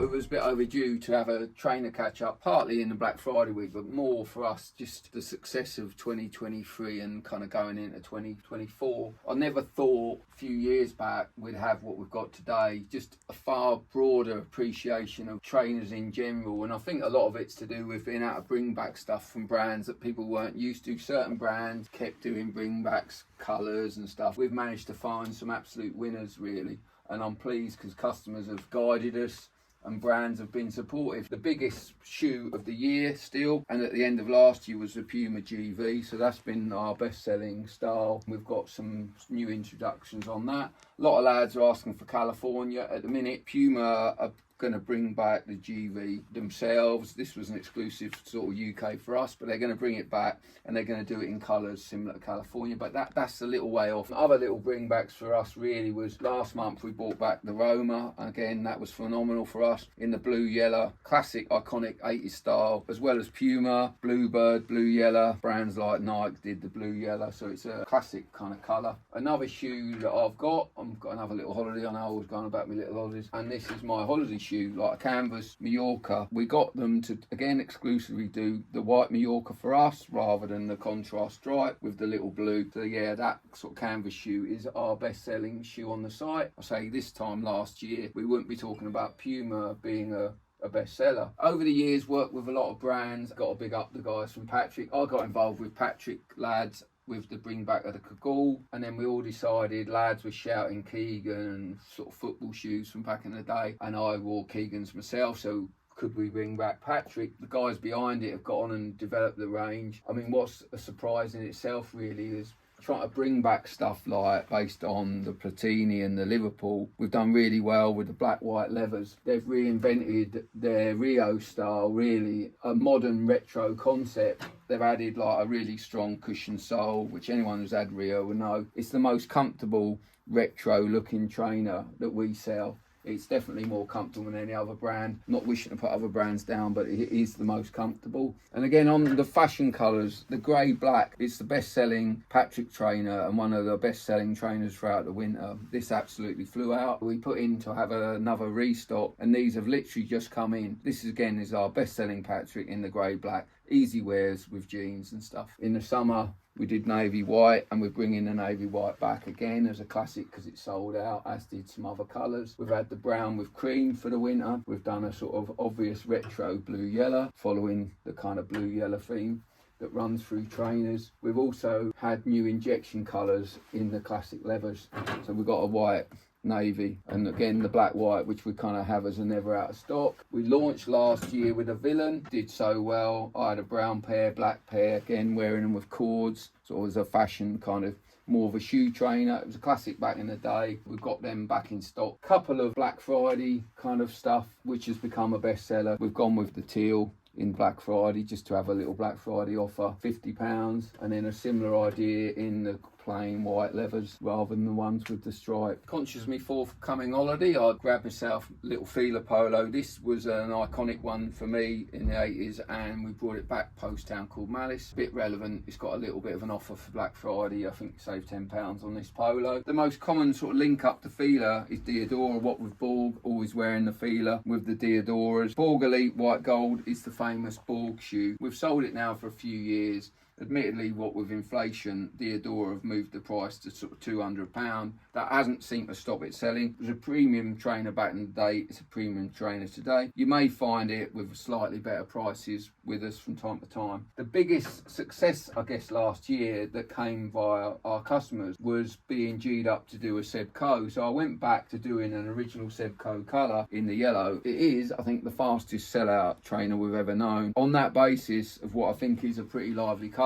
it was a bit overdue to have a trainer catch up, partly in the Black Friday week, but more for us just the success of 2023 and kind of going into 2024. I never thought a few years back we'd have what we've got today, just a far broader appreciation of trainers in general. And I think a lot of it's to do with being able to bring back stuff from brands that people weren't used to. Certain brands kept doing bring backs, colours and stuff. We've managed to find some absolute winners really, and I'm pleased because customers have guided us and brands have been supportive. The biggest shoe of the year still, and at the end of last year, was the Puma GV, so that's been our best selling style. We've got some new introductions on that. A lot of lads are asking for California at the minute. Puma are going to bring back the GV themselves. This was an exclusive sort of UK for us, but they're going to bring it back and they're going to do it in colours similar to California, but that's a little way off. Other little bring backs for us really was last month we brought back the Roma. Again, that was phenomenal for us in the blue yellow, classic iconic 80s style, as well as Puma, Bluebird, blue yellow. Brands like Nike did the blue yellow, so it's a classic kind of colour. Another shoe that I've got another little holiday. I know I was going about my little holidays, and this is my holiday shoe, like a canvas Mallorca. We got them to again exclusively do the white Mallorca for us rather than the contrast stripe with the little blue. So yeah, that sort of canvas shoe is our best selling shoe on the site. I say this time last year we wouldn't be talking about Puma being a bestseller. Over the years, worked with a lot of brands. Got to big up the guys from Patrick. I got involved with Patrick lads with the bring back of the Kagul, and then we all decided, lads were shouting Keegan sort of football shoes from back in the day, and I wore Keegan's myself, so could we bring back Patrick? The guys behind it have got on and developed the range. I mean, what's a surprise in itself really is trying to bring back stuff like based on the Platini and the Liverpool. We've done really well with the black white leathers. They've reinvented their Rio style, really a modern retro concept. They've added like a really strong cushion sole, which anyone who's had Rio will know. It's the most comfortable retro looking trainer that we sell. It's definitely more comfortable than any other brand. Not wishing to put other brands down, but it is the most comfortable. And again, on the fashion colours, the grey black, it's the best selling Patrick trainer and one of the best selling trainers throughout the winter. This absolutely flew out. We put in to have another restock, and these have literally just come in. This again is our best selling Patrick in the grey black. Easy wears with jeans and stuff. In the summer, we did navy white, and we're bringing the navy white back again as a classic because it sold out, as did some other colours. We've had the brown with cream for the winter. We've done a sort of obvious retro blue yellow, following the kind of blue yellow theme that runs through trainers. We've also had new injection colours in the classic leathers. So we've got a white, navy, and again the black white, which we kind of have as a never out of stock. We launched last year with a Villain, did so well. I had a brown pair, black pair, again wearing them with cords, so it was a fashion kind of more of a shoe trainer. It was a classic back in the day. We've got them back in stock. Couple of Black Friday kind of stuff which has become a bestseller. We've gone with the teal in Black Friday just to have a little Black Friday offer, £50, and then a similar idea in the plain white leathers rather than the ones with the stripe. Conscious of me forthcoming holiday, I grabbed myself a little feeler polo. This was an iconic one for me in the 80s, and we brought it back post town called Malice. Bit relevant. It's got a little bit of an offer for Black Friday. I think you save £10 on this polo. The most common sort of link up to feeler is Diadora, what with Borg, always wearing the feeler with the Diadoras. Borg Elite White Gold is the famous Borg shoe. We've sold it now for a few years. Admittedly, what with inflation, Diadora have moved the price to sort of £200. That hasn't seemed to stop it selling. It was a premium trainer back in the day. It's a premium trainer today. You may find it with slightly better prices with us from time to time. The biggest success, I guess, last year that came via our customers was being G'd up to do a Sebco. So I went back to doing an original Sebco colour in the yellow. It is, I think, the fastest sellout trainer we've ever known. On that basis of what I think is a pretty lively colour,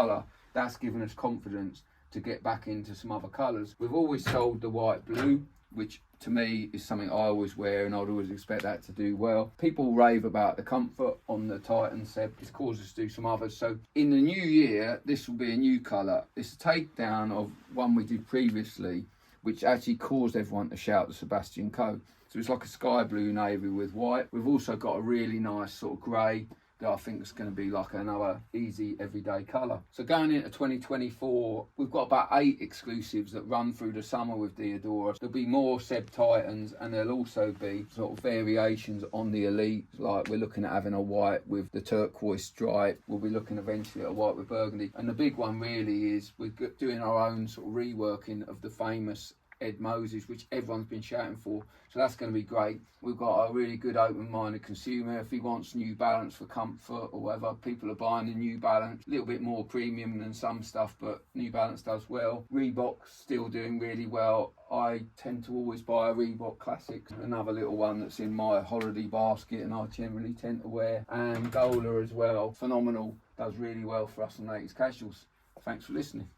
that's given us confidence to get back into some other colours. We've always sold the white blue, which to me is something I always wear, and I'd always expect that to do well. People rave about the comfort on the Titan Seb. It's caused us to do some others. So in the new year, this will be a new colour. It's a takedown of one we did previously, which actually caused everyone to shout the Sebastian Coe. So it's like a sky blue navy with white. We've also got a really nice sort of grey that I think is going to be like another easy everyday colour. So going into 2024, we've got about 8 exclusives that run through the summer with Diadora. There'll be more Seb Titans, and there'll also be sort of variations on the Elite. Like we're looking at having a white with the turquoise stripe. We'll be looking eventually at a white with burgundy. And the big one really is we're doing our own sort of reworking of the famous Ed Moses, which everyone's been shouting for. So that's going to be great. We've got a really good open-minded consumer. If he wants New Balance for comfort or whatever, people are buying the New Balance. A little bit more premium than some stuff, but New Balance does well. Reebok's still doing really well. I tend to always buy a Reebok Classics, another little one that's in my holiday basket and I generally tend to wear. And Gola as well, phenomenal, does really well for us on ladies casuals. Thanks for listening.